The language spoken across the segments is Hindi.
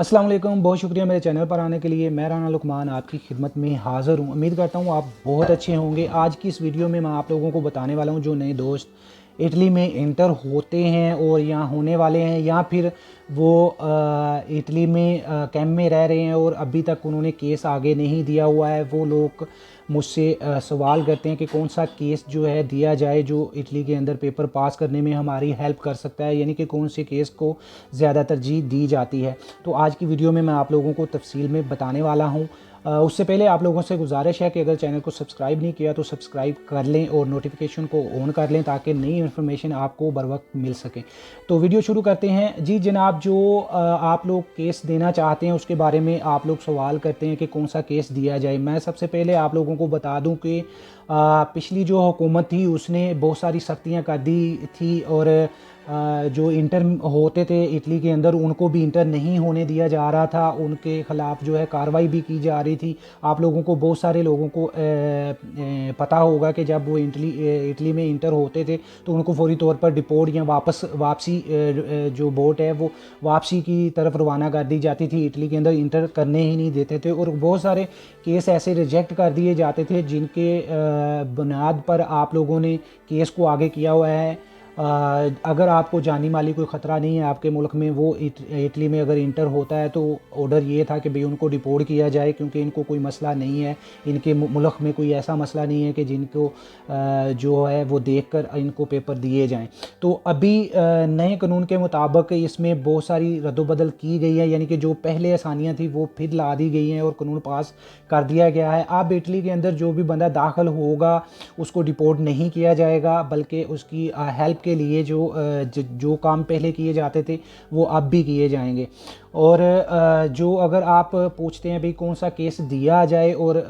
अस्सलाम वालेकुम। बहुत शुक्रिया मेरे चैनल पर आने के लिए। मैं राना लुकमान आपकी खिदमत में हाज़िर हूँ। उम्मीद करता हूँ आप बहुत अच्छे होंगे। आज की इस वीडियो में मैं आप लोगों को बताने वाला हूँ जो नए दोस्त इटली में इंटर होते हैं और यहाँ होने वाले हैं या फिर वो इटली में कैंप में रह रहे हैं और अभी तक उन्होंने केस आगे नहीं दिया हुआ है। वो लोग मुझसे सवाल करते हैं कि कौन सा केस जो है दिया जाए जो इटली के अंदर पेपर पास करने में हमारी हेल्प कर सकता है, यानी कि कौन से केस को ज़्यादा तरजीह दी जाती है। तो आज की वीडियो में मैं आप लोगों को तफसील में बताने वाला हूँ। उससे पहले आप लोगों से गुजारिश है कि अगर चैनल को सब्सक्राइब नहीं किया तो सब्सक्राइब कर लें और नोटिफिकेशन को ऑन कर लें ताकि नई इन्फॉर्मेशन आपको बर वक्त मिल सके। तो वीडियो शुरू करते हैं। जी जनाब, जो आप लोग केस देना चाहते हैं उसके बारे में आप लोग सवाल करते हैं कि कौन सा केस दिया जाए। मैं सबसे पहले आप लोगों को बता दूं कि पिछली जो हुकूमत थी उसने बहुत सारी सख्तियां कर दी थी और जो इंटर होते थे इटली के अंदर उनको भी इंटर नहीं होने दिया जा रहा था। उनके ख़िलाफ़ जो है कार्रवाई भी की जा रही थी। आप लोगों को, बहुत सारे लोगों को पता होगा कि जब वो इटली में इंटर होते थे तो उनको फौरी तौर पर डिपोर्ट या वापसी जो बोट है वो वापसी की तरफ रवाना कर दी जाती थी। इटली के अंदर इंटर करने ही नहीं देते थे और बहुत सारे केस ऐसे रिजेक्ट कर दिए जाते थे जिनके बुनियाद पर आप लोगों ने केस को आगे किया हुआ है। अगर आपको जानी माली कोई ख़तरा नहीं है आपके मुल्क में, वो इटली में अगर इंटर होता है तो ऑर्डर ये था कि भाई उनको डिपोर्ट किया जाए क्योंकि इनको कोई मसला नहीं है, इनके मुल्क में कोई ऐसा मसला नहीं है कि जिनको जो है वो देखकर इनको पेपर दिए जाएं। तो अभी नए कानून के मुताबिक इसमें बहुत सारी रद्दोबदल की गई है, यानी कि जो पहले आसानियाँ थी वो फिर ला दी गई हैं और कानून पास कर दिया गया है। अब इटली के अंदर जो भी बंदा दाखिल होगा उसको डिपोर्ट नहीं किया जाएगा, बल्कि उसकी हेल्प के लिए जो काम पहले किए जाते थे वो अब भी किए जाएंगे। और जो अगर आप पूछते हैं भाई कौन सा केस दिया जाए और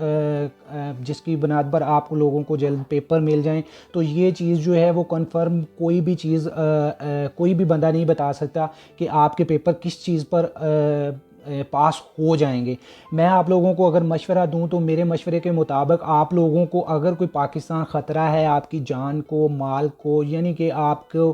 जिसकी बुनियाद पर आप लोगों को जल्द पेपर मिल जाएं, तो ये चीज़ जो है वो कंफर्म कोई भी चीज़ कोई भी बंदा नहीं बता सकता कि आपके पेपर किस चीज़ पर पास हो जाएंगे। मैं आप लोगों को अगर मशवरा दूं तो मेरे मशवरे के मुताबिक आप लोगों को अगर कोई पाकिस्तान ख़तरा है आपकी जान को, माल को, यानी कि आपको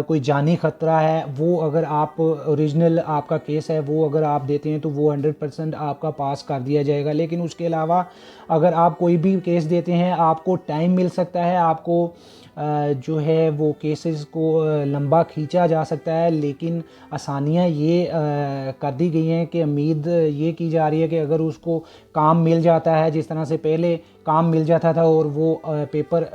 कोई जानी ख़तरा है, वो अगर आप ओरिजिनल आपका केस है वो अगर आप देते हैं तो वो 100% आपका पास कर दिया जाएगा। लेकिन उसके अलावा अगर आप कोई भी केस देते हैं आपको टाइम मिल सकता है, आपको जो है वो केसेस को लंबा खींचा जा सकता है। लेकिन आसानियाँ ये कर दी गई हैं कि उम्मीद ये की जा रही है कि अगर उसको काम मिल जाता है, जिस तरह से पहले काम मिल जाता था और वो पेपर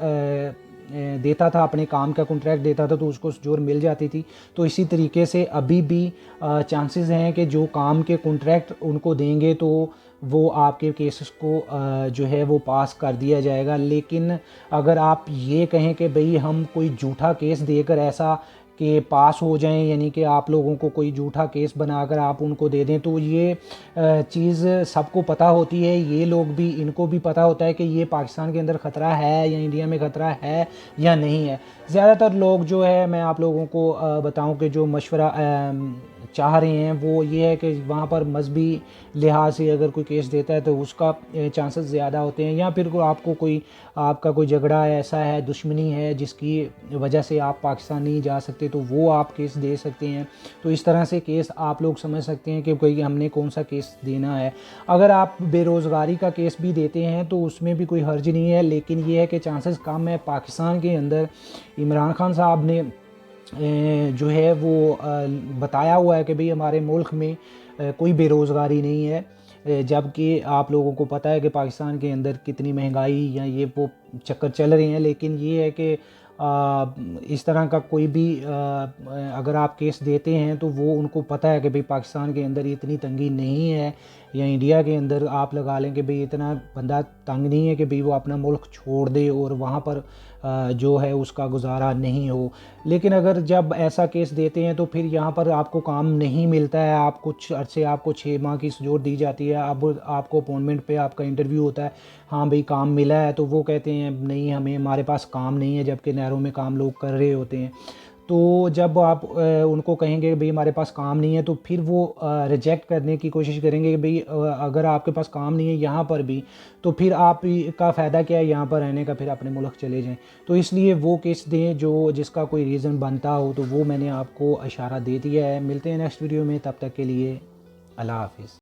देता था, अपने काम का कॉन्ट्रैक्ट देता था तो उसको जोर मिल जाती थी, तो इसी तरीके से अभी भी चांसेस हैं कि जो काम के कॉन्ट्रैक्ट उनको देंगे तो वो आपके केसेस को जो है वो पास कर दिया जाएगा। लेकिन अगर आप ये कहें कि भाई हम कोई झूठा केस देकर ऐसा कि पास हो जाएं, यानी कि आप लोगों को कोई झूठा केस बनाकर आप उनको दे दें, तो ये चीज़ सबको पता होती है। ये लोग भी, इनको भी पता होता है कि ये पाकिस्तान के अंदर ख़तरा है या इंडिया में ख़तरा है या नहीं है। ज़्यादातर लोग जो है, मैं आप लोगों को बताऊं कि जो मशवरा चाह रहे हैं वो ये है कि वहाँ पर मजहबी लिहाज से अगर कोई केस देता है तो उसका चांसेस ज़्यादा होते हैं, या फिर आपका कोई झगड़ा ऐसा है, दुश्मनी है जिसकी वजह से आप पाकिस्तान नहीं जा सकते तो वो आप केस दे सकते हैं। तो इस तरह से केस आप लोग समझ सकते हैं कि कोई हमने कौन सा केस देना है। अगर आप बेरोज़गारी का केस भी देते हैं तो उसमें भी कोई हर्ज नहीं है, लेकिन ये है कि चांसेस कम है। पाकिस्तान के अंदर इमरान खान साहब ने जो है वो बताया हुआ है कि भाई हमारे मुल्क में कोई बेरोज़गारी नहीं है, जबकि आप लोगों को पता है कि पाकिस्तान के अंदर कितनी महंगाई या ये वो चक्कर चल रहे हैं। लेकिन ये है कि इस तरह का कोई भी अगर आप केस देते हैं तो वो उनको पता है कि भाई पाकिस्तान के अंदर इतनी तंगी नहीं है, या इंडिया के अंदर आप लगा लें कि भाई इतना बंदा तंग नहीं है कि भाई वो अपना मुल्क छोड़ दे और वहाँ पर जो है उसका गुजारा नहीं हो। लेकिन अगर जब ऐसा केस देते हैं तो फिर यहाँ पर आपको काम नहीं मिलता है, आप कुछ अर्से, आपको 6 माह की सजोर दी जाती है, अब आपको अपॉइंटमेंट पे आपका इंटरव्यू होता है, हाँ भाई काम मिला है, तो वो कहते हैं नहीं हमारे पास काम नहीं है, जबकि नहरों में काम लोग कर रहे होते हैं। तो जब आप उनको कहेंगे भाई हमारे पास काम नहीं है तो फिर वो रिजेक्ट करने की कोशिश करेंगे कि भाई अगर आपके पास काम नहीं है यहाँ पर भी तो फिर आप का फ़ायदा क्या है यहाँ पर रहने का, फिर अपने मुल्क चले जाएं। तो इसलिए वो केस दें जो जिसका कोई रीज़न बनता हो। तो वो मैंने आपको इशारा दे दिया है। मिलते हैं नेक्स्ट वीडियो में, तब तक के लिए अल्लाह हाफिज़।